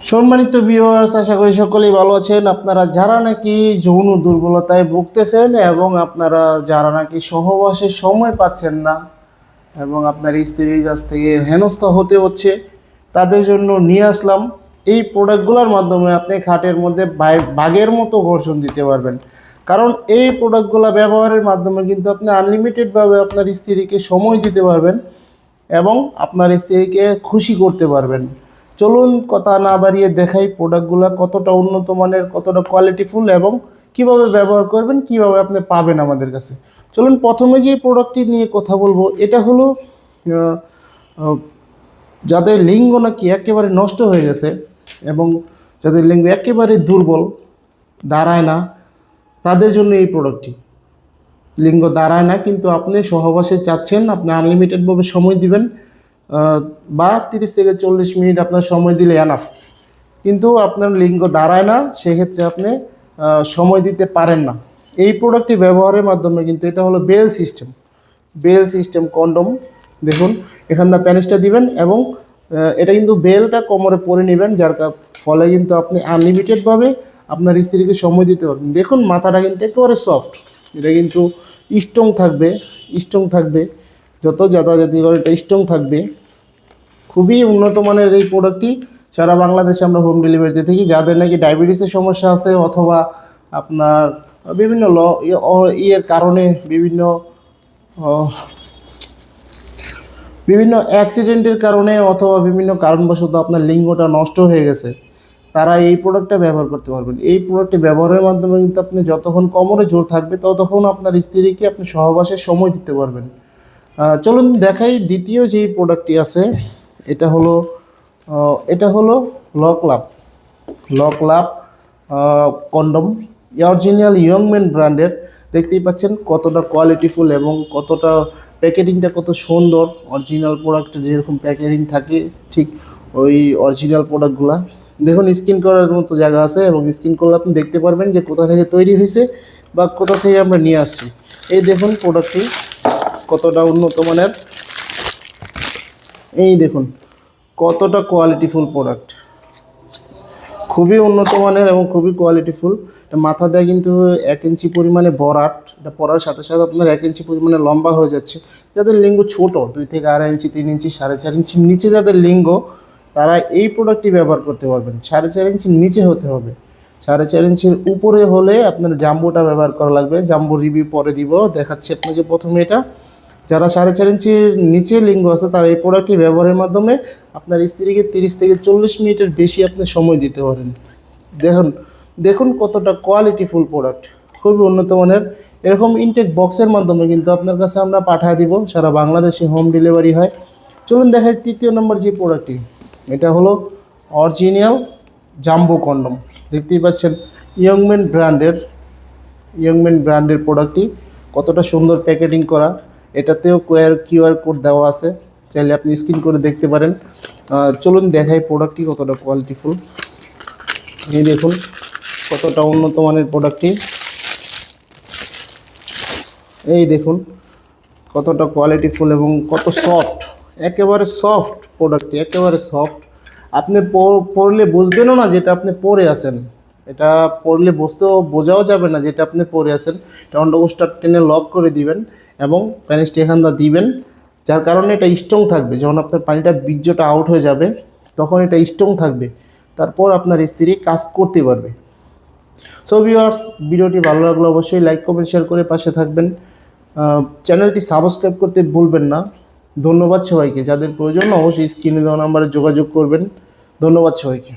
সম্মানিত ভিউয়ার্স, আশা করি সকলেই ভালো আছেন। আপনারা যারা নাকি যৌন দুর্বলতায় ভুগতেছেন এবং আপনারা যারা নাকি সহবাসের সময় পাচ্ছেন না এবং আপনার স্ত্রীর কাছ থেকে হেনস্থা হতে হচ্ছে, তাদের জন্য নিয়ে আসলাম এই প্রোডাক্টগুলোর মাধ্যমে আপনি খাটের মধ্যে বাঘের মতো ঘর্ষণ দিতে পারবেন। কারণ এই প্রোডাক্টগুলো ব্যবহারের মাধ্যমে কিন্তু আপনি আনলিমিটেডভাবে আপনার স্ত্রীকে সময় দিতে পারবেন এবং আপনার স্ত্রীকে খুশি করতে পারবেন। চলুন কথা না বাড়িয়ে দেখাই প্রোডাক্টগুলো কতটা উন্নত মানের, কতটা কোয়ালিটিফুল এবং কিভাবে ব্যবহার করবেন, কিভাবে আপনি পাবেন আমাদের কাছে। চলুন প্রথমে যে প্রোডাক্টটি নিয়ে কথা বলবো, এটা হলো যাদের লিঙ্গ নাকি একেবারে নষ্ট হয়ে গেছে এবং যাদের লিঙ্গ একেবারে দুর্বল, দাঁড়ায় না, তাদের জন্য এই প্রোডাক্টটি। লিঙ্গ দাঁড়ায় না কিন্তু আপনি সহবাসে চাচ্ছেন, আপনি আনলিমিটেডভাবে সময় দিবেন বা 30 থেকে 40 মিনিট আপনার সময় দিলে এনাফ, কিন্তু আপনার লিঙ্গ দাঁড়ায় না, সেক্ষেত্রে আপনি সময় দিতে পারেন না। এই প্রোডাক্টটি ব্যবহারের মাধ্যমে কিন্তু এটা হলো বেল সিস্টেম কন্ডম। দেখুন এখানটা প্যানিসটা দিবেন এবং এটা কিন্তু বেলটা কোমরে পরে নেবেন, যার ফলে কিন্তু আপনি আনলিমিটেডভাবে আপনার স্ত্রীকে সময় দিতে পারবেন। দেখুন মাথাটা কিন্তু একেবারে সফট, এটা কিন্তু স্ট্রং থাকবে, যত যাতায়াতি করে এটা স্ট্রং থাকবে। খুবই উন্নত মানের এই প্রোডাক্টটি সারা বাংলাদেশে আমরা হোম ডেলিভারিতে থাকি। যাদের নাকি ডায়াবেটিসের সমস্যা আছে অথবা আপনার বিভিন্ন কারণে বিভিন্ন অ্যাক্সিডেন্টের কারণে অথবা বিভিন্ন কারণবশত আপনার লিঙ্গটা নষ্ট হয়ে গেছে, তারা এই প্রোডাক্টটা ব্যবহার করতে পারবেন। এই প্রোডাক্টটি ব্যবহারের মাধ্যমে কিন্তু আপনি যতক্ষণ কোমরে জোর থাকবে ততক্ষণ আপনার স্ত্রীকে আপনি সহবাসের সময় দিতে পারবেন। চলুন দেখাই দ্বিতীয় যে প্রোডাক্টটি আছে, এটা হলো লক লাভ কন্ডম, অরিজিনাল ইয়ংম্যান ব্র্যান্ডের। দেখতেই পাচ্ছেন কতটা কোয়ালিটিফুল এবং কতটা প্যাকেজিংটা কত সুন্দর। অরিজিনাল প্রোডাক্টের যেরকম প্যাকেজিং থাকে ঠিক ওই অরিজিনাল প্রোডাক্টগুলা। দেখুন স্ক্রিন করার মতো জায়গা আছে এবং স্ক্রিন করলে আপনি দেখতে পারবেন যে কোথা থেকে তৈরি হয়েছে বা কোথা থেকে আমরা নিয়ে আসছি। এই দেখুন প্রোডাক্টটি কতটা উন্নত মানের, এই দেখুন কতটা কোয়ালিটিফুল প্রোডাক্ট, খুবই উন্নত মানের এবং খুবই কোয়ালিটিফুল। এটা মাথা দেয় কিন্তু 1 ইঞ্চি পরিমাণে বরাট, এটা পরার সাথে সাথে আপনার 1 ইঞ্চি পরিমাণে লম্বা হয়ে যাচ্ছে। যাদের লিঙ্গ ছোট 2 থেকে 2.5 ইঞ্চি, 3 ইঞ্চি, 4.5 ইঞ্চির নিচে যাদের লিঙ্গ, তারা এই প্রোডাক্টটি ব্যবহার করতে পারবেন। 4.5 ইঞ্চির নিচে হতে হবে, 4.5 ইঞ্চির উপরে হলে আপনার জাম্বোটা ব্যবহার করা লাগবে। জাম্বো রিভিউ পরে দিব, দেখাচ্ছি আপনাকে প্রথমে এটা। যারা 4.5 ইঞ্চির নিচে লিঙ্গ আছে তারা এই প্রোডাক্টটি ব্যবহারের মাধ্যমে আপনার স্ত্রীকে 30 থেকে 40 মিনিটের বেশি আপনি সময় দিতে পারেন। দেখুন কতটা কোয়ালিটিফুল প্রোডাক্ট, খুবই উন্নত মানের। এরকম ইনটেক বক্সের মাধ্যমে কিন্তু আপনার কাছে আমরা পাঠিয়ে দিব, সারা বাংলাদেশে হোম ডেলিভারি হয়। চলুন দেখাই তৃতীয় নম্বর যে প্রোডাক্টটি, এটা হলো অরিজিনাল জাম্বো কন্ডম। দেখতেই পাচ্ছেন ইয়ংম্যান ব্র্যান্ডের প্রোডাক্টটি কতটা সুন্দর প্যাকেজিং করা। এটাতেও কিউআর কোড দেওয়া আছে, চাইলে আপনি স্ক্যান করে দেখতে পারেন। চলুন দেখাই প্রোডাক্টটি কতটা কোয়ালিটিফুল। এই দেখুন কতটা উন্নত মানের প্রোডাক্টটি, এই দেখুন কতটা কোয়ালিটিফুল এবং কত সফট, একেবারে সফট প্রোডাক্টটি, একেবারে সফট। আপনি পরলে বুঝবেনও না যেটা আপনি পরে আছেন, এটা পরলে বোঝাও যাবে না যেটা আপনি পরে আছেন। এটা অন্ডকোষটা টেনে লক করে দিবেন এবং প্যানিসটি এখানটা দিবেন, যার কারণে এটা স্ট্রং থাকবে। যখন আপনার পানিটা বীর্যটা আউট হয়ে যাবে তখন এটা স্ট্রং থাকবে, তারপর আপনার স্ত্রী কাজ করতে পারবে। সো ভিউয়ার্স, ভিডিওটি ভালো লাগলে অবশ্যই লাইক কমেন্ট শেয়ার করে পাশে থাকবেন। চ্যানেলটি সাবস্ক্রাইব করতে ভুলবেন না। ধন্যবাদ সবাইকে, যাদের প্রয়োজন অবশ্যই স্ক্রিনে দেওয়া নাম্বারে যোগাযোগ করবেন। ধন্যবাদ সবাইকে।